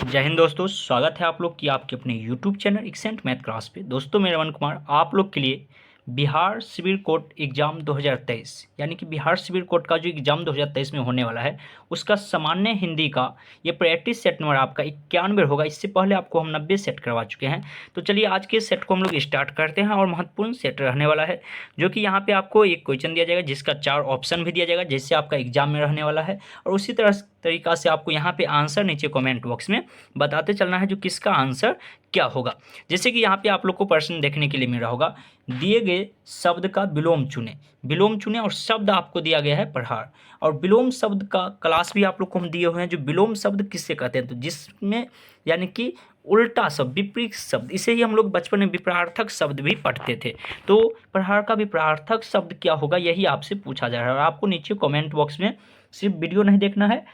जय हिंद दोस्तों, स्वागत है आप लोग की आपके अपने YouTube channel accent math class पे। दोस्तों मैं रमन कुमार आप लोग के लिए बिहार सिविल कोर्ट एग्ज़ाम 2023 यानी कि बिहार सिविल कोर्ट का जो एग्ज़ाम 2023 में होने वाला है उसका सामान्य हिंदी का ये प्रैक्टिस सेट नंबर आपका 91 होगा। इससे पहले आपको हम 90 सेट करवा चुके हैं। तो चलिए आज के सेट को हम लोग स्टार्ट करते हैं और महत्वपूर्ण सेट रहने वाला है जो कि यहाँ पे आपको एक क्वेश्चन दिया जाएगा जिसका 4 ऑप्शन भी दिया जाएगा जैसे आपका एग्जाम में रहने वाला है। और उसी तरीका से आपको यहाँ पे आंसर नीचे कमेंट बॉक्स में बताते चलना है जो किसका आंसर क्या होगा। जैसे कि यहाँ पे आप लोग को प्रश्न देखने के लिए मिल रहा होगा, दिए गए शब्द का विलोम चुने और शब्द आपको दिया गया है प्रहार। और विलोम शब्द का क्लास भी आप लोग को हम दिए हुए हैं। जो विलोम शब्द किससे कहते हैं, तो जिसमें यानी कि उल्टा शब्द, विपरीत शब्द, इसे ही हम लोग बचपन में विपरार्थक शब्द भी पढ़ते थे। तो प्रहार का विपरार्थक शब्द क्या होगा यही आपसे पूछा जा रहा है। और आपको नीचे कमेंट बॉक्स में सिर्फ वीडियो नहीं देखना है,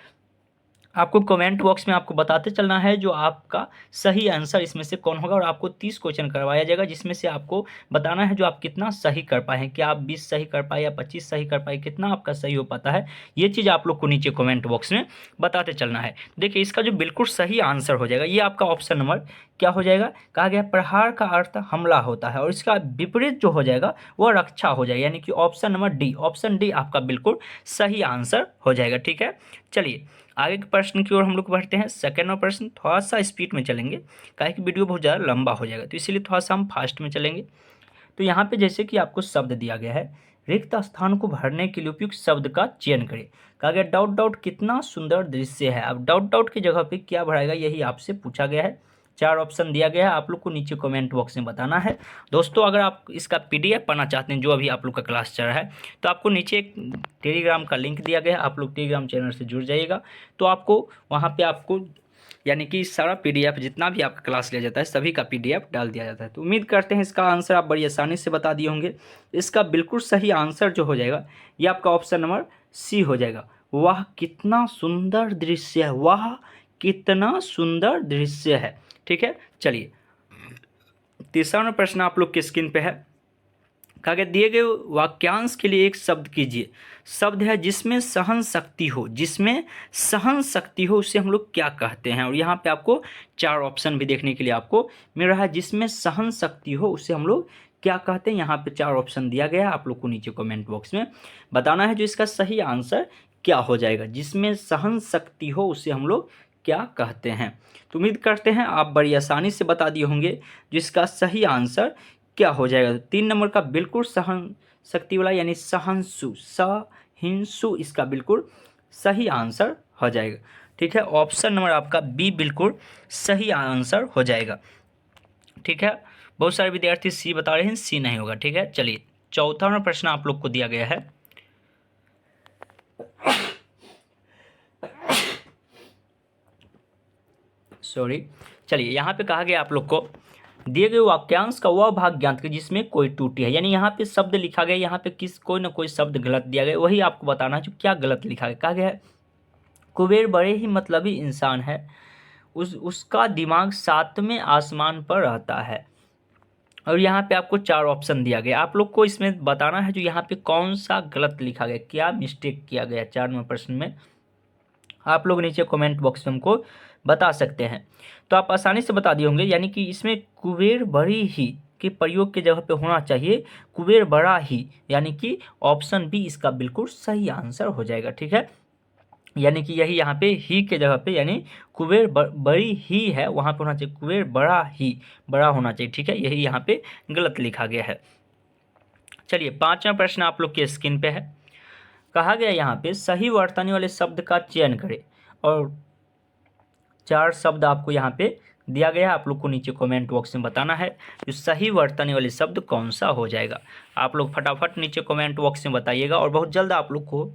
आपको कमेंट बॉक्स में आपको बताते चलना है जो आपका सही आंसर इसमें से कौन होगा। और आपको 30 क्वेश्चन करवाया जाएगा जिसमें से आपको बताना है जो आप कितना सही कर पाए हैं, क्या आप 20 सही कर पाए या 25 सही कर पाए, कितना आपका सही हो पाता है, ये चीज़ आप लोग को नीचे कमेंट बॉक्स में बताते चलना है। देखिए इसका जो बिल्कुल सही आंसर हो जाएगा ये आपका ऑप्शन नंबर क्या हो जाएगा, कहा गया प्रहार का अर्थ हमला होता है और इसका विपरीत जो हो जाएगा वह रक्षा हो जाएगा, यानी कि option number D, option D आपका बिल्कुल सही आंसर हो जाएगा। ठीक है, चलिए आगे के प्रश्न की ओर हम लोग बढ़ते हैं। सेकेंड और प्रश्न थोड़ा सा स्पीड में चलेंगे काहे कि वीडियो बहुत ज़्यादा लंबा हो जाएगा, तो इसीलिए थोड़ा सा हम फास्ट में चलेंगे। तो यहाँ पे जैसे कि आपको शब्द दिया गया है, रिक्त स्थान को भरने के लिए उपयुक्त शब्द का चयन करें। कहा गया डॉट डॉट कितना सुंदर दृश्य है। अब डॉट डॉट की जगह पे क्या भराएगा यही आपसे पूछा गया है। 4 ऑप्शन दिया गया है, आप लोग को नीचे कमेंट बॉक्स में बताना है। दोस्तों अगर आप इसका PDF पढ़ना चाहते हैं जो अभी आप लोग का क्लास चल रहा है तो आपको नीचे एक टेलीग्राम का लिंक दिया गया है, आप लोग टेलीग्राम चैनल से जुड़ जाइएगा। तो आपको वहाँ पे आपको यानी कि सारा PDF जितना भी आपका क्लास लिया जाता है सभी का PDF डाल दिया जाता है। तो उम्मीद करते हैं इसका आंसर आप बड़ी आसानी से बता दिए होंगे। इसका बिल्कुल सही आंसर जो हो जाएगा ये आपका ऑप्शन नंबर सी हो जाएगा। वाह कितना सुंदर दृश्य है, वाह कितना सुंदर दृश्य है। ठीक है, चलिए तीसरा प्रश्न आप लोग की स्क्रीन पे है। कहा गया दिए गए वाक्यांश के लिए एक शब्द कीजिए। शब्द है जिसमें सहन शक्ति हो, जिसमें सहन शक्ति हो उसे हम लोग क्या कहते हैं। और यहाँ पे आपको 4 ऑप्शन भी देखने के लिए आपको मिल रहा है, जिसमें सहन शक्ति हो उसे हम लोग क्या कहते हैं। यहाँ पे 4 ऑप्शन दिया गया है, आप लोग को नीचे कमेंट बॉक्स में बताना है जो इसका सही आंसर क्या हो जाएगा। जिसमें सहन शक्ति हो उसे हम लोग क्या कहते हैं। तो उम्मीद करते हैं आप बड़ी आसानी से बता दिए होंगे जिसका सही आंसर क्या हो जाएगा। तो 3 नंबर का बिल्कुल सहन शक्ति वाला यानी सहनसु, सहिंसु इसका बिल्कुल सही आंसर हो जाएगा। ठीक है, ऑप्शन नंबर आपका बी बिल्कुल सही आंसर हो जाएगा। ठीक है, बहुत सारे विद्यार्थी सी बता रहे हैं, सी नहीं होगा। ठीक है, चलिए चौथा प्रश्न आप लोग को दिया गया है। सॉरी, चलिए यहाँ पे कहा गया आप लोग को दिए गए वाक्यांश का वह भाग ज्ञात करें जिसमें कोई त्रुटि है। यानी यहाँ पे शब्द लिखा गया, यहाँ पे कोई ना कोई शब्द गलत दिया गया, वही आपको बताना है जो क्या गलत लिखा गया। कहा गया है कुबेर बड़े ही मतलबी इंसान है, उसका दिमाग 7वें आसमान पर रहता है। और यहाँ पे आपको 4 ऑप्शन दिया गया, आप लोग को इसमें बताना है जो यहाँ पे कौन सा गलत लिखा गया, क्या मिस्टेक किया गया 4 नंबर प्रश्न में। आप लोग नीचे कमेंट बॉक्स में हमको बता सकते हैं। तो आप आसानी से बता दिए होंगे, यानी कि इसमें कुबेर बड़ी ही के प्रयोग के जगह पे होना चाहिए कुबेर बड़ा ही, यानी कि ऑप्शन बी इसका बिल्कुल सही आंसर हो जाएगा। ठीक है, यानी कि यही यहाँ पे ही के जगह पे यानी कुबेर बड़ी ही है, वहाँ पे होना चाहिए कुबेर बड़ा ही, बड़ा होना चाहिए। ठीक है, यही यहाँ पे गलत लिखा गया है। चलिए 5वां प्रश्न आप लोग के स्क्रीन पे है। कहा गया यहाँ पे सही वर्तनी वाले शब्द का चयन करें। और 4 शब्द आपको यहाँ पे दिया गया है, आप लोग को नीचे कमेंट बॉक्स में बताना है जो सही वर्तनी वाले शब्द कौन सा हो जाएगा। आप लोग फटाफट नीचे कमेंट बॉक्स में बताइएगा। और बहुत जल्द आप लोग को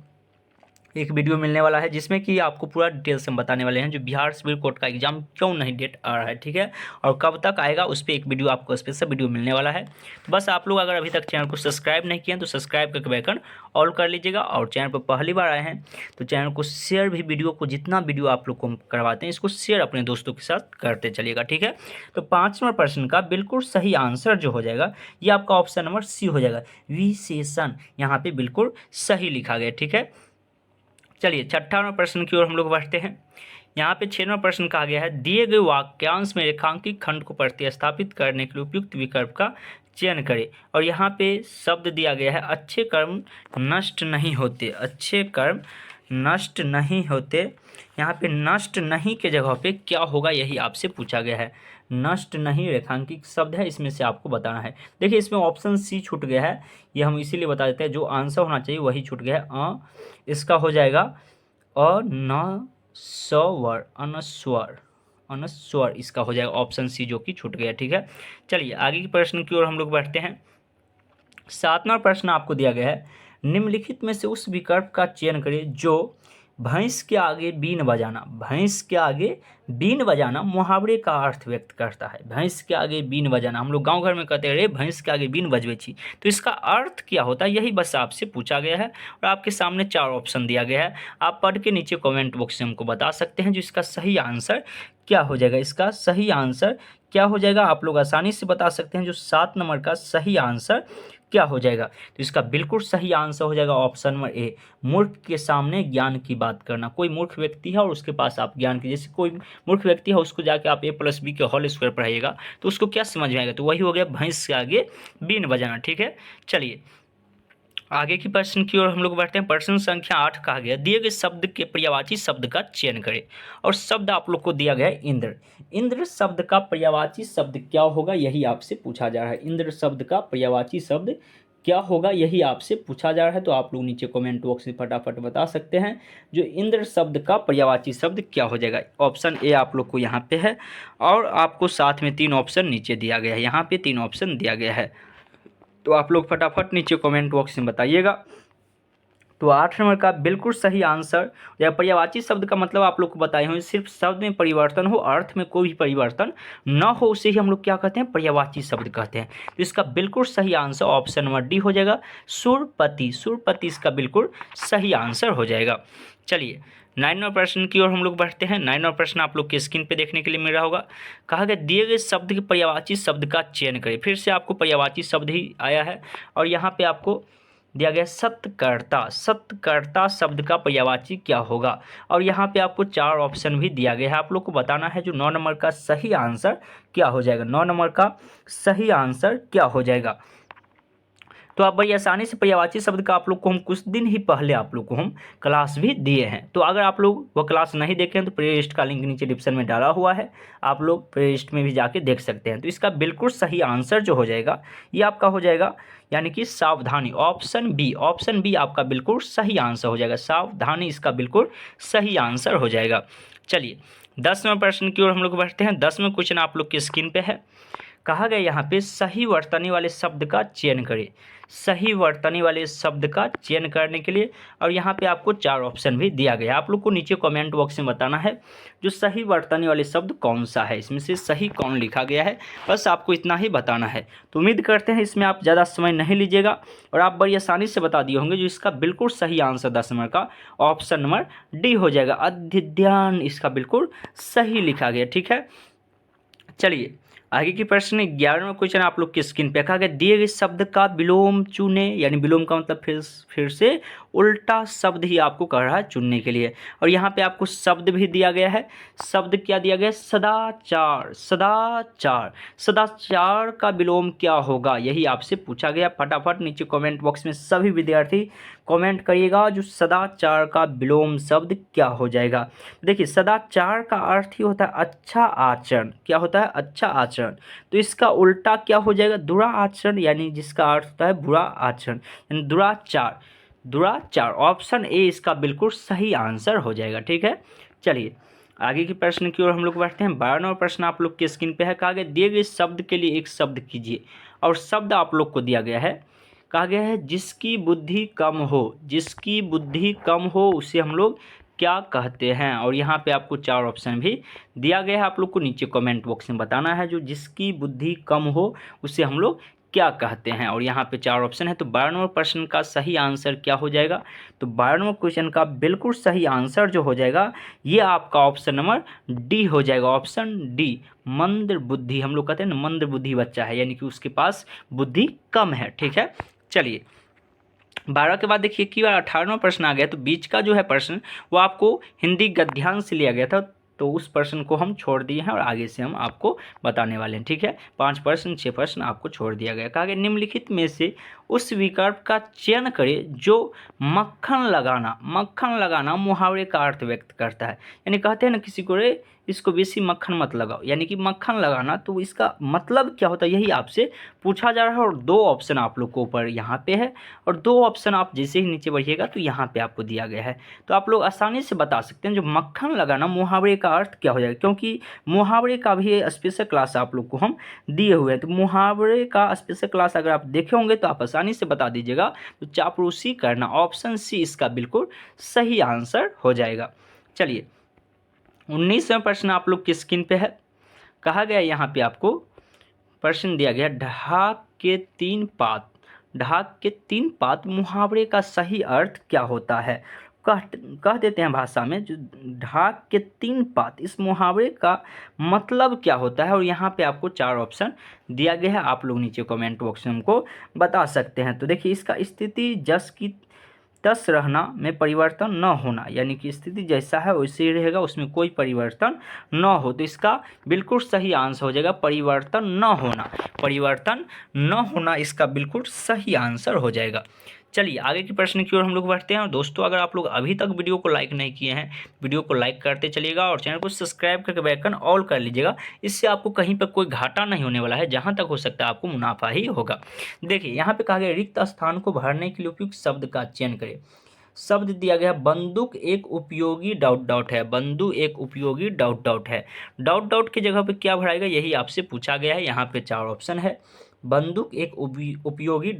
एक वीडियो मिलने वाला है जिसमें कि आपको पूरा डिटेल से हम बताने वाले हैं जो बिहार सिविल कोर्ट का एग्जाम क्यों नहीं डेट आ रहा है। ठीक है, और कब तक आएगा उस पर एक वीडियो आपको स्पेशल वीडियो मिलने वाला है। तो बस आप लोग अगर अभी तक चैनल को सब्सक्राइब नहीं किए हैं तो सब्सक्राइब करके बेल आइकन ऑल कर लीजिएगा। और चैनल पर पहली बार आए हैं तो चैनल को शेयर भी, वीडियो को जितना वीडियो आप लोग को हम करवाते हैं इसको शेयर अपने दोस्तों के साथ करते चलिएगा। ठीक है, तो 5वां प्रश्न का बिल्कुल सही आंसर जो हो जाएगा ये आपका ऑप्शन नंबर सी हो जाएगा, विशेषण यहाँ पे बिल्कुल सही लिखा गया। ठीक है, चलिए 6वां प्रश्न की ओर हम लोग बढ़ते हैं। यहाँ पे 6वां प्रश्न कहा गया है, दिए गए वाक्यांश में रेखांकित खंड को प्रतिस्थापित करने के लिए उपयुक्त विकल्प का चयन करें। और यहाँ पे शब्द दिया गया है, अच्छे कर्म नष्ट नहीं होते, अच्छे कर्म नष्ट नहीं होते। यहाँ पे नष्ट नहीं के जगह पे क्या होगा यही आपसे पूछा गया है। नष्ट नहीं रेखांकित शब्द है, इसमें से आपको बताना है। देखिए इसमें ऑप्शन सी छूट गया है, ये हम इसीलिए बता देते हैं, जो आंसर होना चाहिए वही छूट गया है। इसका हो जाएगा अनस्वर, अनस्वर, अनस्वर इसका हो जाएगा ऑप्शन सी, जो कि छूट गया। ठीक है, चलिए आगे के प्रश्न की ओर हम लोग बढ़ते हैं। 7वां प्रश्न आपको दिया गया है, निम्नलिखित में से उस विकल्प का चयन करें जो भैंस के आगे बीन बजाना, भैंस के आगे बीन बजाना मुहावरे का अर्थ व्यक्त करता है। भैंस के आगे बीन बजाना, हम लोग गांव घर में कहते हैं रे भैंस के आगे बीन बजवे छी, तो इसका अर्थ क्या होता है यही बस आपसे पूछा गया है। और आपके सामने 4 ऑप्शन दिया गया है, आप पढ़ के नीचे कमेंट बॉक्स में हमको बता सकते हैं जो इसका सही आंसर क्या हो जाएगा। इसका सही आंसर क्या हो जाएगा आप लोग आसानी से बता सकते हैं, जो 7 नंबर का सही आंसर क्या हो जाएगा। तो इसका बिल्कुल सही आंसर हो जाएगा ऑप्शन नंबर ए, मूर्ख के सामने ज्ञान की बात करना। कोई मूर्ख व्यक्ति है और उसके पास आप ज्ञान की, जैसे कोई मूर्ख व्यक्ति है उसको जाके आप a+b के होल स्क्वायर पढ़ाइएगा तो उसको क्या समझ में आएगा, तो वही हो गया भैंस के आगे बीन बजाना। ठीक है, चलिए आगे की प्रश्न की ओर हम लोग बढ़ते हैं। प्रश्न संख्या 8 कहा गया, दिए गए शब्द के पर्यायवाची शब्द का चयन करें। और शब्द आप लोग को दिया गया है इंद्र। इंद्र शब्द का पर्यायवाची शब्द क्या होगा यही आपसे पूछा जा रहा है। इंद्र शब्द का पर्यायवाची शब्द क्या होगा यही आपसे पूछा जा रहा है। तो आप लोग नीचे कमेंट बॉक्स में फटाफट बता सकते हैं जो इंद्र शब्द का पर्यायवाची शब्द क्या हो जाएगा। ऑप्शन ए आप लोग को यहाँ पे है और आपको साथ में 3 ऑप्शन नीचे दिया गया है, यहाँ पे 3 ऑप्शन दिया गया है। तो आप लोग फटाफट नीचे कमेंट बॉक्स में बताइएगा। तो 8 नंबर का बिल्कुल सही आंसर, या पर्यायवाची शब्द का मतलब आप लोग को बताए हुए सिर्फ शब्द में परिवर्तन हो, अर्थ में कोई भी परिवर्तन न हो, उसे ही हम लोग क्या कहते हैं, पर्यायवाची शब्द कहते हैं। तो इसका बिल्कुल सही आंसर ऑप्शन नंबर डी हो जाएगा, सुरपति। सुरपति इसका बिल्कुल सही आंसर हो जाएगा। चलिए 9वां प्रश्न की ओर हम लोग बढ़ते हैं। 9वां प्रश्न आप लोग के स्क्रीन पे देखने के लिए मिल रहा होगा। कहा गया दिए गए शब्द के पर्यायवाची शब्द का चयन करें। फिर से आपको पर्यायवाची शब्द ही आया है और यहाँ पे आपको दिया गया सत्कर्ता। सत्कर्ता शब्द का पर्यायवाची क्या होगा, और यहाँ पे आपको 4 ऑप्शन भी दिया गया है। आप लोग को बताना है जो 9 नंबर का सही आंसर क्या हो जाएगा। 9 नंबर का सही आंसर क्या हो जाएगा। तो आप बड़ी आसानी से पर्यायवाची शब्द का आप लोग को हम कुछ दिन ही पहले आप लोग को हम क्लास भी दिए हैं। तो अगर आप लोग वो क्लास नहीं देखे हैं तो प्लेलिस्ट का लिंक नीचे डिस्क्रिप्शन में डाला हुआ है, आप लोग प्लेलिस्ट में भी जाके देख सकते हैं। तो इसका बिल्कुल सही आंसर जो हो जाएगा ये आपका हो जाएगा यानी कि सावधानी, ऑप्शन बी। ऑप्शन बी आपका बिल्कुल सही आंसर हो जाएगा, सावधानी इसका बिल्कुल सही आंसर हो जाएगा। चलिए 10वें प्रश्न की ओर हम लोग बढ़ते हैं। 10वें क्वेश्चन आप लोग की स्क्रीन पे है। कहा गया यहाँ पे सही वर्तनी वाले शब्द का चयन करें। सही वर्तनी वाले शब्द का चयन करने के लिए, और यहाँ पे आपको 4 ऑप्शन भी दिया गया है। आप लोग को नीचे कमेंट बॉक्स में बताना है जो सही वर्तनी वाले शब्द कौन सा है, इसमें से सही कौन लिखा गया है, बस आपको इतना ही बताना है। तो उम्मीद करते हैं इसमें आप ज़्यादा समय नहीं लीजिएगा और आप बड़ी आसानी से बता दिए होंगे। जो इसका बिल्कुल सही आंसर 10 नंबर का ऑप्शन नंबर डी हो जाएगा, अध्ययन इसका बिल्कुल सही लिखा गया। ठीक है, चलिए आगे की प्रश्न 11वां क्वेश्चन आप लोग की स्क्रीन पे कहा गया दिए गए शब्द का विलोम चुने, यानी विलोम का मतलब फिर से उल्टा शब्द ही आपको कह रहा है चुनने के लिए। और यहाँ पे आपको शब्द भी दिया गया है। शब्द क्या दिया गया है, सदाचार। सदाचार, सदाचार का विलोम क्या होगा यही आपसे पूछा गया। फटाफट नीचे कमेंट बॉक्स में सभी विद्यार्थी कमेंट करिएगा जो सदाचार का विलोम शब्द क्या हो जाएगा। देखिए सदाचार का अर्थ ही होता है अच्छा आचरण। क्या होता है, अच्छा आचरण। तो इसका उल्टा क्या हो जाएगा, दुराचरण, यानी जिसका अर्थ होता है बुरा आचरण, यानी दुराचार। दुराचार ऑप्शन ए इसका बिल्कुल सही आंसर हो जाएगा। ठीक है, चलिए आगे की प्रश्न की ओर हम लोग बढ़ते हैं। 12वां प्रश्न आप लोग के स्क्रीन पे है। कहा गया दिए गए शब्द के लिए एक शब्द कीजिए, और शब्द आप लोग को दिया गया है। कहा गया है जिसकी बुद्धि कम हो, जिसकी बुद्धि कम हो उसे हम लोग क्या कहते हैं। और यहाँ पे आपको 4 ऑप्शन भी दिया गया है। आप लोग को नीचे कमेंट बॉक्स में बताना है जो जिसकी बुद्धि कम हो उसे हम लोग क्या कहते हैं। और यहाँ पे 4 ऑप्शन है। तो 12वें प्रश्न का सही आंसर क्या हो जाएगा, तो 12वें क्वेश्चन का बिल्कुल सही आंसर जो हो जाएगा ये आपका ऑप्शन नंबर डी हो जाएगा। ऑप्शन डी, मंद बुद्धि। हम लोग कहते हैं ना मंद बुद्धि बच्चा है, यानी कि उसके पास बुद्धि कम है। ठीक है, चलिए 12 के बाद देखिए कि 18वां प्रश्न आ गया। तो बीच का जो है प्रश्न वो आपको हिंदी गद्यांश से लिया गया था। तो उस प्रश्न को हम छोड़ दिए हैं और आगे से हम आपको बताने वाले हैं। ठीक है, 5 प्रश्न 6 प्रश्न आपको छोड़ दिया गया। कहा गया निम्नलिखित में से उस विकल्प का चयन करें जो मक्खन लगाना मुहावरे का अर्थ व्यक्त करता है। यानी कहते हैं ना किसी को, रे इसको बेसी मक्खन मत लगाओ, यानी कि मक्खन लगाना, तो इसका मतलब क्या होता है यही आपसे पूछा जा रहा है। और 2 ऑप्शन आप लोग को ऊपर यहाँ पे है और 2 ऑप्शन आप जैसे ही नीचे बढ़िएगा तो यहाँ पे आपको दिया गया है। तो आप लोग आसानी से बता सकते हैं जो मक्खन लगाना मुहावरे का अर्थ क्या हो जाएगा, क्योंकि मुहावरे का भी स्पेशल क्लास आप लोग को हम दिए हुए हैं। तो मुहावरे का स्पेशल क्लास अगर आप देखे होंगे तो आप आसानी से बता दीजिएगा। तो चापलूसी करना, ऑप्शन सी इसका बिल्कुल सही आंसर हो जाएगा। चलिए 19वां प्रश्न आप लोग की स्क्रीन पे है। कहा गया यहाँ पे आपको प्रश्न दिया गया ढाक के 3 पात मुहावरे का सही अर्थ क्या होता है। कह देते हैं भाषा में जो ढाक के 3 पात, इस मुहावरे का मतलब क्या होता है। और यहाँ पे आपको 4 ऑप्शन दिया गया है, आप लोग नीचे कमेंट बॉक्स में हमको बता सकते हैं। तो देखिए इसका स्थिति जस की तस रहना में परिवर्तन न होना, यानी कि स्थिति जैसा है वैसे ही रहेगा, उसमें कोई परिवर्तन न हो। तो इसका बिल्कुल सही आंसर हो जाएगा परिवर्तन न होना इसका बिल्कुल सही आंसर हो जाएगा। चलिए आगे के प्रश्न की ओर हम लोग बढ़ते हैं। और दोस्तों अगर आप लोग अभी तक वीडियो को लाइक नहीं किए हैं, वीडियो को लाइक करते चलिएगा और चैनल को सब्सक्राइब करके बेल आइकन ऑल कर लीजिएगा। इससे आपको कहीं पर कोई घाटा नहीं होने वाला है, जहां तक हो सकता है आपको मुनाफा ही होगा। देखिए यहाँ पे कहा गया रिक्त स्थान को भरने के लिए उपयुक्त शब्द का चयन करें। शब्द दिया गया बंदूक एक उपयोगी ... है। बंदूक एक उपयोगी ... है। ... की जगह पे क्या भराएगा यही आपसे पूछा गया है। यहाँ पे 4 ऑप्शन है, बंदूक एक उपयोगी ...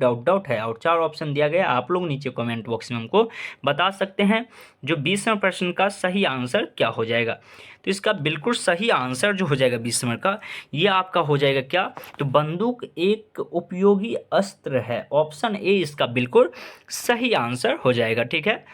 है और 4 ऑप्शन दिया गया। आप लोग नीचे कमेंट बॉक्स में हमको बता सकते हैं जो 20वां प्रश्न का सही आंसर क्या हो जाएगा। तो इसका बिल्कुल सही आंसर जो हो जाएगा 20वां का, ये आपका हो जाएगा क्या, तो बंदूक एक उपयोगी अस्त्र है। ऑप्शन ए इसका बिल्कुल सही आंसर हो जाएगा। ठीक है,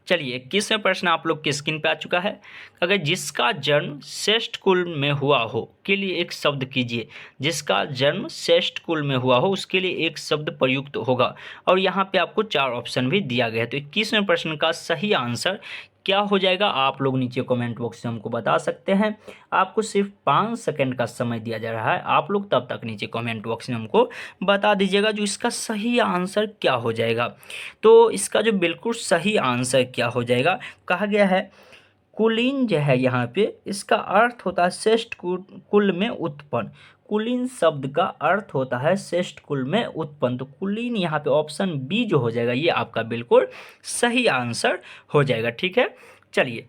चलिए 21वां प्रश्न आप लोग की स्क्रीन पे आ चुका है। अगर जिसका जन्म श्रेष्ठ कुल में हुआ हो के लिए एक शब्द कीजिए। जिसका जन्म श्रेष्ठ कुल में हुआ हो उसके लिए एक शब्द प्रयुक्त होगा। और यहाँ पे आपको 4 ऑप्शन भी दिया गया है। तो 21वें प्रश्न का सही आंसर क्या हो जाएगा आप लोग नीचे कमेंट बॉक्स में हमको बता सकते हैं। आपको सिर्फ 5 सेकंड का समय दिया जा रहा है, आप लोग तब तक नीचे कमेंट बॉक्स में हमको बता दीजिएगा जो इसका सही आंसर क्या हो जाएगा। तो इसका जो बिल्कुल सही आंसर क्या हो जाएगा, कहा गया है कुलीन जो है यहाँ पे इसका अर्थ होता है श्रेष्ठ कुल में उत्पन्न। कुलीन शब्द का अर्थ होता है श्रेष्ठ कुल में उत्पन्न। तो कुलीन यहाँ पे ऑप्शन बी जो हो जाएगा ये आपका बिल्कुल सही आंसर हो जाएगा। ठीक है, चलिए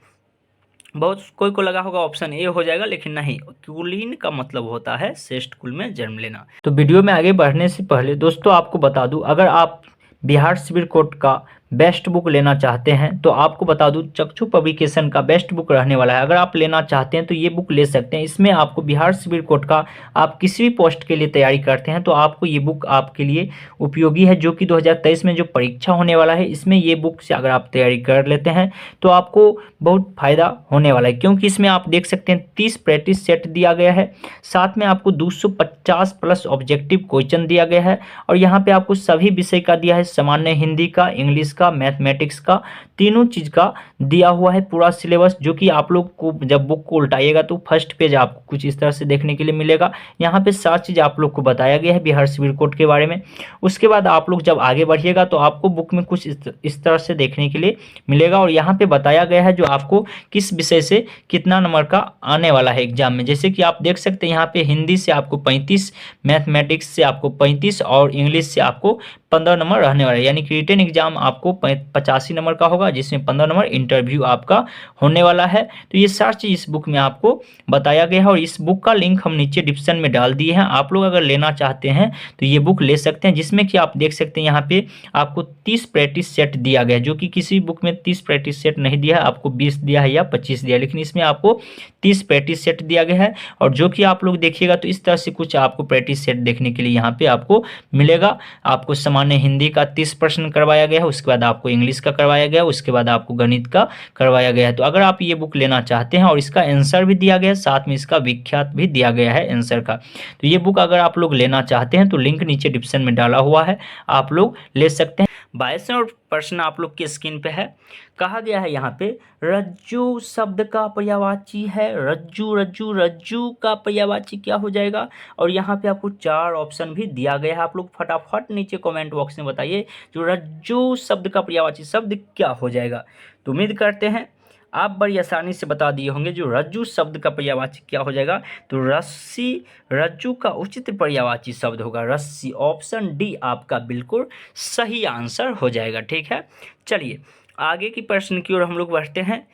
बहुत कोई को लगा होगा ऑप्शन ए हो जाएगा, लेकिन नहीं, कुलीन का मतलब होता है श्रेष्ठ कुल में जन्म लेना। तो वीडियो में आगे बढ़ने से पहले दोस्तों आपको बता दूं, अगर आप बिहार सिविल कोड का बेस्ट बुक लेना चाहते हैं तो आपको बता दूं चक्षु पब्लिकेशन का बेस्ट बुक रहने वाला है। अगर आप लेना चाहते हैं तो ये बुक ले सकते हैं। इसमें आपको बिहार सिविल कोड का आप किसी भी पोस्ट के लिए तैयारी करते हैं तो आपको ये बुक आपके लिए उपयोगी है, जो कि 2023 में जो परीक्षा होने वाला है इसमें ये बुक से अगर आप तैयारी कर लेते हैं तो आपको बहुत फायदा होने वाला है। क्योंकि इसमें आप देख सकते हैं 30 प्रैक्टिस सेट दिया गया है, साथ में आपको 250 प्लस ऑब्जेक्टिव क्वेश्चन दिया गया है और यहाँ पे आपको सभी विषय का दिया है, सामान्य हिंदी का, इंग्लिश का, मैथमेटिक्स का, तीनों चीज का दिया हुआ है पूरा सिलेबस। जो कि आप लोग को जब बुक को उल्टाइएगा तो फर्स्ट पेज आपको कुछ इस तरह से देखने के लिए मिलेगा। यहाँ पे सारी चीज आप लोग को बताया गया है बिहार सिविल कोड के बारे में। उसके बाद आप लोग जब आगे बढ़िएगा तो आपको बुक में कुछ इस तरह से देखने के लिए मिलेगा और यहाँ पे बताया गया है जो आपको किस विषय से कितना नंबर का आने वाला है एग्जाम में। जैसे कि आप देख सकते हैं यहाँ पे हिंदी से आपको 35, मैथमेटिक्स से आपको 35 और इंग्लिश से आपको 15 नंबर रहने वाला है। यानी कि रिटन एग्जाम आपको 85 नंबर का होगा, जिसमें 15 नंबर इंटरव्यू आपका होने वाला है। तो ये सारी चीज इस बुक में आपको बताया गया है और इस बुक का लिंक हम नीचे डिस्क्रिप्शन में डाल दिए हैं। आप लोग अगर लेना चाहते हैं तो ये बुक ले सकते हैं, जिसमें कि आप देख सकते हैं यहाँ पे आपको 30 प्रैक्टिस सेट दिया गया है, जो कि किसी बुक में 30 प्रैक्टिस सेट नहीं दिया है, आपको 20 दिया है या 25 दिया है, लेकिन इसमें आपको 30 प्रैक्टिस सेट दिया गया है। और जो कि आप लोग देखिएगा तो इस तरह से कुछ आपको प्रैक्टिस सेट देखने के लिए यहाँ पे आपको मिलेगा। आपको सामान्य हिंदी का 30 प्रश्न करवाया गया है, उसके बाद आपको इंग्लिश का करवाया गया है, उसके बाद आपको गणित का करवाया गया है। तो अगर आप ये बुक लेना चाहते हैं और इसका आंसर भी दिया गया है, साथ में इसका विख्यात भी दिया गया है आंसर का, तो ये बुक अगर आप लोग लेना चाहते हैं तो लिंक नीचे डिस्क्रिप्शन में डाला हुआ है, आप लोग ले सकते हैं। 22वां प्रश्न आप लोग के स्क्रीन पे है। कहा गया है यहाँ पे रज्जू शब्द का पर्यायवाची है। रज्जू रज्जू रज्जू का पर्यायवाची क्या हो जाएगा? और यहाँ पे आपको 4 ऑप्शन भी दिया गया है। आप लोग फटाफट नीचे कमेंट बॉक्स में बताइए जो रज्जू शब्द का पर्यायवाची शब्द क्या हो जाएगा। तो उम्मीद करते हैं आप बड़ी आसानी से बता दिए होंगे जो रज्जू शब्द का पर्यायवाची क्या हो जाएगा। तो रस्सी रज्जू का उचित पर्यायवाची शब्द होगा रस्सी। ऑप्शन डी आपका बिल्कुल सही आंसर हो जाएगा। ठीक है, चलिए आगे की प्रश्न की ओर हम लोग बढ़ते हैं।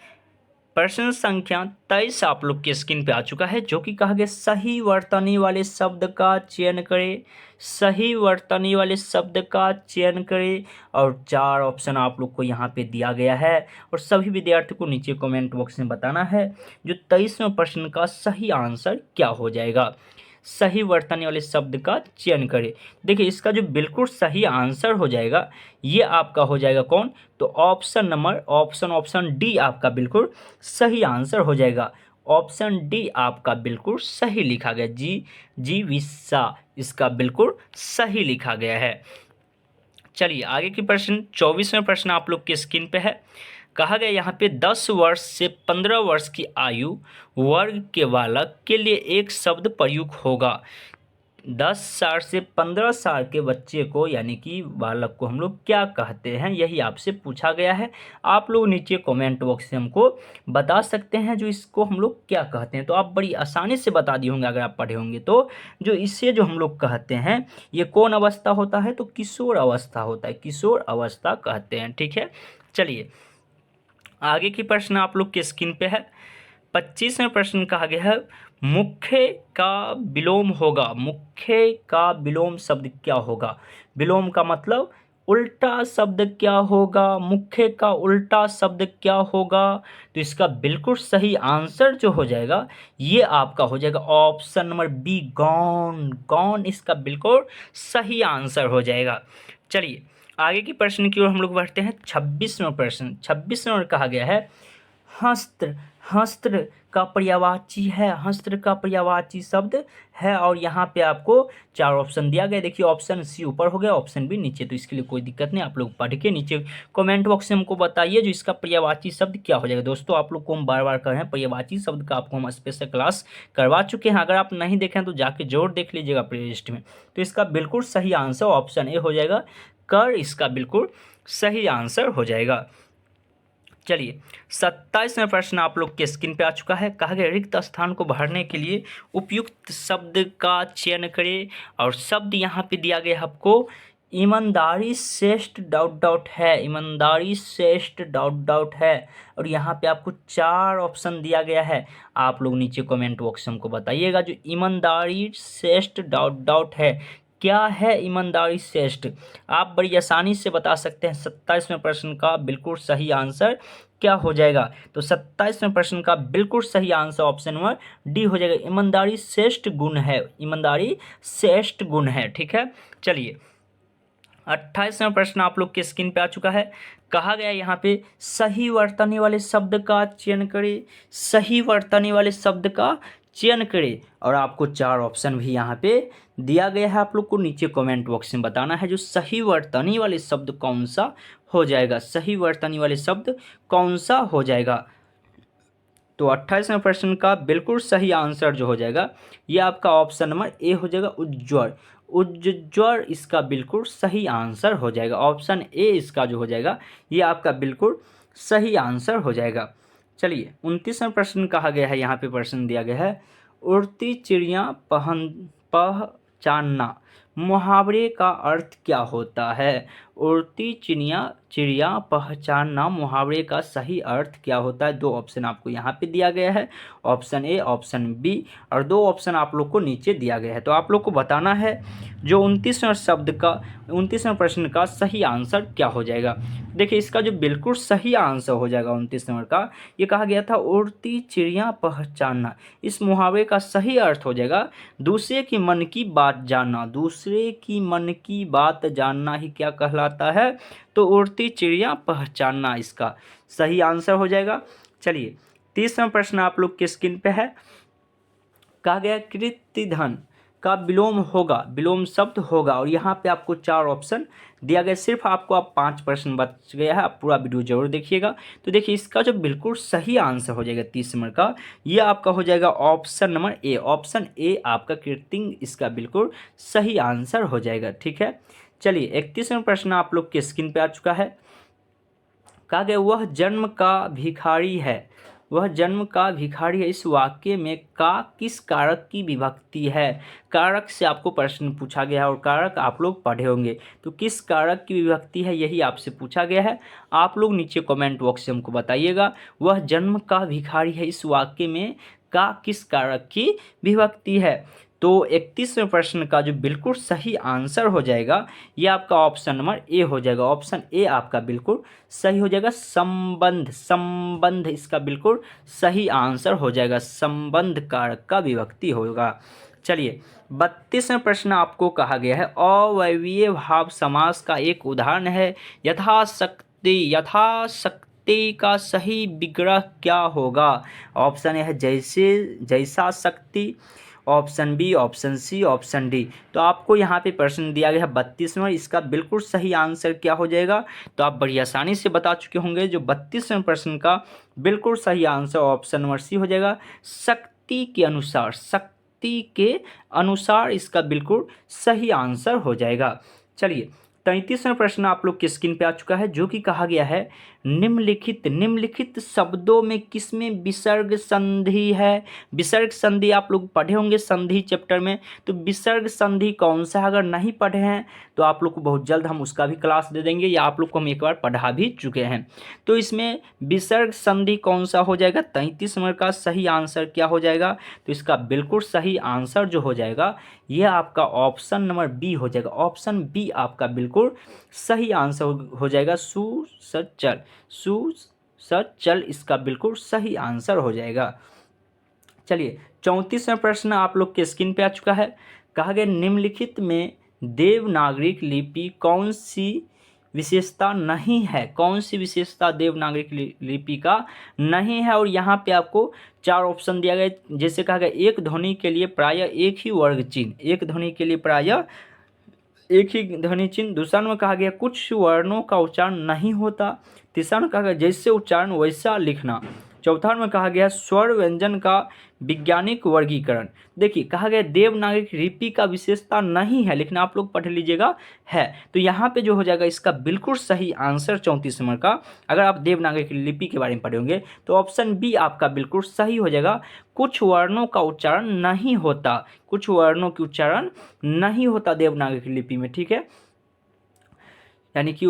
प्रश्न संख्या 23 आप लोग के स्क्रीन पे आ चुका है, जो कि कहा गया सही वर्तनी वाले शब्द का चयन करें। सही वर्तनी वाले शब्द का चयन करें और 4 ऑप्शन आप लोग को यहाँ पे दिया गया है और सभी विद्यार्थियों को नीचे कमेंट बॉक्स में बताना है जो 23वें प्रश्न का सही आंसर क्या हो जाएगा। सही वर्तनी वाले शब्द का चयन करें। देखिए इसका जो बिल्कुल सही आंसर हो जाएगा ये आपका हो जाएगा कौन? तो ऑप्शन डी आपका बिल्कुल सही आंसर हो जाएगा। ऑप्शन डी आपका बिल्कुल सही लिखा गया। जी विस्सा इसका बिल्कुल सही लिखा गया है। चलिए आगे की प्रश्न 24वें प्रश्न आप लोग की स्क्रीन पे है। कहा गया यहाँ पे 10 वर्ष से 15 वर्ष की आयु वर्ग के बालक के लिए एक शब्द प्रयुक्त होगा। 10 साल से 15 साल के बच्चे को यानी कि बालक को हम लोग क्या कहते हैं, यही आपसे पूछा गया है। आप लोग नीचे कमेंट बॉक्स से हमको बता सकते हैं जो इसको हम लोग क्या कहते हैं। तो आप बड़ी आसानी से बता दिए होंगे अगर आप पढ़े होंगे तो। जो इससे जो हम लोग कहते हैं ये कौन अवस्था होता है? तो किशोर अवस्था होता है, किशोर अवस्था कहते हैं। ठीक है, चलिए आगे की प्रश्न आप लोग के स्क्रीन पे है। 25वें प्रश्न कहा गया है मुख्य का विलोम होगा। मुख्य का विलोम शब्द क्या होगा? विलोम का मतलब उल्टा शब्द क्या होगा? मुख्य का उल्टा शब्द क्या होगा? तो इसका बिल्कुल सही आंसर जो हो जाएगा ये आपका हो जाएगा ऑप्शन नंबर बी गौण। गौण इसका बिल्कुल सही आंसर हो जाएगा। चलिए आगे की प्रश्न की ओर हम लोग बढ़ते हैं। 26वां प्रश्न। 26वां कहा गया है हस्त्र। हस्त्र का पर्यायवाची है। हस्त्र का पर्यायवाची शब्द है और यहाँ पे आपको 4 ऑप्शन दिया गया। देखिए ऑप्शन सी ऊपर हो गया, ऑप्शन बी नीचे, तो इसके लिए कोई दिक्कत नहीं। आप लोग पढ़ के नीचे कमेंट बॉक्स में हमको बताइए जो इसका पर्यायवाची शब्द क्या हो जाएगा। दोस्तों आप लोग को हम बार बार कर रहे हैं, पर्यायवाची शब्द का आपको हम स्पेशल क्लास करवा चुके हैं। अगर आप नहीं देखें तो जाके जरूर देख लीजिएगा प्लेलिस्ट में। तो इसका बिल्कुल सही आंसर ऑप्शन ए हो जाएगा। कर इसका बिल्कुल सही आंसर हो जाएगा। चलिए 27वां प्रश्न आप लोग के स्क्रीन पे आ चुका है। कहा गया रिक्त स्थान को भरने के लिए उपयुक्त शब्द का चयन करें और शब्द यहाँ पे दिया गया आपको ईमानदारी श्रेष्ठ डॉट डॉट है। ईमानदारी श्रेष्ठ डॉट डॉट है और यहाँ पे आपको 4 ऑप्शन दिया गया है। आप लोग नीचे कमेंट बॉक्स में हमको बताइएगा जो ईमानदारी श्रेष्ठ डॉट डॉट है क्या है। ईमानदारी श्रेष्ठ आप बड़ी आसानी से बता सकते हैं। 27वें प्रश्न का बिल्कुल सही आंसर क्या हो जाएगा? तो 27वें प्रश्न का बिल्कुल सही आंसर ऑप्शन नंबर डी हो जाएगा। ईमानदारी श्रेष्ठ गुण है। ईमानदारी श्रेष्ठ गुण है। ठीक है, चलिए 28वां प्रश्न आप लोग के स्क्रीन पे आ चुका है। कहा गया यहाँ पे सही वर्तनी वाले शब्द का चयन करें। सही वर्तनी वाले शब्द का चयन करें और आपको 4 ऑप्शन भी यहाँ पे दिया गया है। आप लोग को नीचे कमेंट बॉक्स में बताना है जो सही वर्तनी वाले शब्द कौन सा हो जाएगा। सही वर्तनी वाले शब्द कौन सा हो जाएगा? तो 28वें प्रश्न का बिल्कुल सही आंसर जो हो जाएगा ये आपका ऑप्शन नंबर ए हो जाएगा उज्ज्वल। उज्ज्वल इसका बिल्कुल सही आंसर हो जाएगा। ऑप्शन ए इसका जो हो जाएगा ये आपका बिल्कुल सही आंसर हो जाएगा। चलिए 29वां प्रश्न कहा गया है, यहाँ पे प्रश्न दिया गया है उड़ती चिड़िया पहचानना मुहावरे का अर्थ क्या होता है? उड़ती चिड़िया पहचानना मुहावरे का सही अर्थ क्या होता है? 2 ऑप्शन आपको यहाँ पे दिया गया है, ऑप्शन ए ऑप्शन बी, और 2 ऑप्शन आप लोग को नीचे दिया गया है। तो आप लोग को बताना है जो 29वें प्रश्न का सही आंसर क्या हो जाएगा। देखिए इसका जो बिल्कुल सही आंसर हो जाएगा 29 नंबर का, ये कहा गया था उड़ती चिड़िया पहचानना। इस मुहावरे का सही अर्थ हो जाएगा दूसरे की मन की बात जानना। दूसरे की मन की बात जानना ही क्या कहलाता है? तो उड़ती चिड़िया पहचानना इसका सही आंसर हो जाएगा। चलिए 30वां प्रश्न आप लोग के स्क्रीन पे है। कहा गया कृत्य धन का विलोम होगा, विलोम शब्द होगा। और यहाँ पे आपको 4 ऑप्शन दिया गया, सिर्फ आपको आप 5 प्रश्न बच गया है। आप पूरा वीडियो जरूर देखिएगा। तो देखिए इसका जो बिल्कुल सही आंसर हो जाएगा 30 नंबर का, ये आपका हो जाएगा option number A. Option A आपका कृत्रिम इसका बिल्कुल सही आंसर हो जाएगा। ठीक है, चलिए 31 नंबर प्रश्न आप लोग के स्क्रीन पे आ चुका है। कहा गया वह जन्म का भिखारी है, वह जन्म का भिखारी है, इस वाक्य में का किस कारक की विभक्ति है। कारक से आपको प्रश्न पूछा गया है और कारक आप लोग पढ़े होंगे, तो किस कारक की विभक्ति है यही आपसे पूछा गया है। आप लोग नीचे कमेंट बॉक्स से हमको बताइएगा, वह जन्म का भिखारी है, इस वाक्य में का किस कारक की विभक्ति है। तो 31वें प्रश्न का जो बिल्कुल सही आंसर हो जाएगा ये आपका ऑप्शन नंबर ए हो जाएगा। ऑप्शन ए आपका बिल्कुल सही हो जाएगा। संबंध, संबंध इसका बिल्कुल सही आंसर हो जाएगा। संबंध कारक का विभक्ति होगा। चलिए 32वें प्रश्न आपको कहा गया है अव्ययीय भाव समास का एक उदाहरण है, यथाशक्ति, यथाशक्ति का सही विग्रह क्या होगा। ऑप्शन ए है जैसे, जैसा Shakti, option b, option c, option d. तो आपको यहाँ पे प्रश्न दिया गया है 32वां, इसका बिल्कुल सही आंसर क्या हो जाएगा। तो आप बड़ी आसानी से बता चुके होंगे, जो 32वें प्रश्न का बिल्कुल सही आंसर ऑप्शन नंबर सी हो जाएगा। शक्ति के अनुसार, शक्ति के अनुसार इसका बिल्कुल सही आंसर हो जाएगा। चलिए 33वां प्रश्न आप लोग के स्क्रीन पे आ चुका है, जो कि कहा गया है निम्नलिखित, निम्नलिखित शब्दों में किसमें विसर्ग संधि है। विसर्ग संधि आप लोग पढ़े होंगे संधि चैप्टर में, तो विसर्ग संधि कौन सा, अगर नहीं पढ़े हैं तो आप लोग को बहुत जल्द हम उसका भी क्लास दे देंगे, या आप लोग को हम एक बार पढ़ा भी चुके हैं। तो इसमें विसर्ग संधि कौन सा हो जाएगा, 33 नंबर का सही आंसर क्या हो जाएगा। तो इसका बिल्कुल सही आंसर जो हो जाएगा यह आपका ऑप्शन नंबर बी हो जाएगा। ऑप्शन बी आपका बिल्कुल सही आंसर हो जाएगा। सुसज्जल, सुसज्जल इसका बिल्कुल सही आंसर हो जाएगा। चलिए 34वां प्रश्न आप लोग के स्क्रीन पे आ चुका है। कहा गया निम्नलिखित में देवनागरिक लिपि कौन सी विशेषता नहीं है, कौन सी विशेषता देवनागरिक लिपि का नहीं है। और यहाँ पे आपको 4 ऑप्शन दिया गया, जैसे कहा गया एक ध्वनि के लिए प्रायः एक ही वर्ग चिन्ह, एक ध्वनि के लिए प्रायः एक ही ध्वनि चिन्ह। दूसरा में कहा गया कुछ वर्णों का उच्चारण नहीं होता। तीसरा में कहा गया जैसे उच्चारण वैसा लिखना। चौथा में कहा गया स्वर व्यंजन का वैज्ञानिक वर्गीकरण। देखिए कहा गया देवनागरिक लिपि का विशेषता नहीं है, लेकिन आप लोग पढ़ लीजिएगा है। तो यहाँ पे जो हो जाएगा इसका बिल्कुल सही आंसर 34 नंबर का, अगर आप देवनागरिक लिपि के बारे में पढ़े होंगे तो ऑप्शन बी आपका बिल्कुल सही हो जाएगा। कुछ वर्णों का उच्चारण नहीं होता, कुछ वर्णों की उच्चारण नहीं होता देवनागरिक लिपि में। ठीक है, यानी कि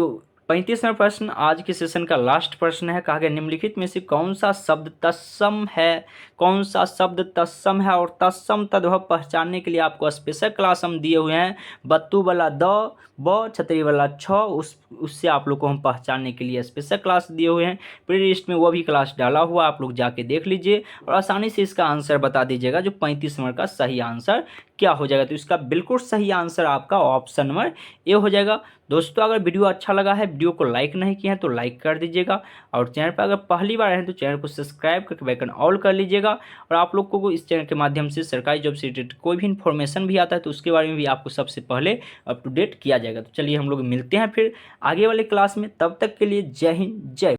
35वां प्रश्न आज के सेशन का लास्ट प्रश्न है। कहा गया निम्नलिखित में से कौन सा शब्द तत्सम है, कौन सा शब्द तत्सम है। और तत्सम तद्भव पहचानने के लिए आपको स्पेशल क्लास हम दिए हुए हैं। बत्तू वाला द, ब, छतरी वाला छ, उससे आप लोग को हम पहचानने के लिए स्पेशल क्लास दिए हुए हैं। प्ले लिस्ट में वो भी क्लास डाला हुआ, आप लोग जाके देख लीजिए और आसानी से इसका आंसर बता दीजिएगा जो 35 नंबर का सही आंसर क्या हो जाएगा। तो इसका बिल्कुल सही आंसर आपका ऑप्शन नंबर ए हो जाएगा। दोस्तों अगर वीडियो अच्छा लगा है, वीडियो को लाइक नहीं किया है तो लाइक कर दीजिएगा, और चैनल पर अगर पहली बार हैं तो चैनल को सब्सक्राइब करके बेल आइकन ऑल कर लीजिएगा। और आप लोग को इस चैनल के माध्यम से सरकारी जॉब से रिलेटेड कोई भी इन्फॉर्मेशन भी आता है तो उसके बारे में भी आपको सबसे पहले अप टू डेट किया जाएगा। तो चलिए हम लोग मिलते हैं फिर आगे वाले क्लास में, तब तक के लिए जय हिंद, जय।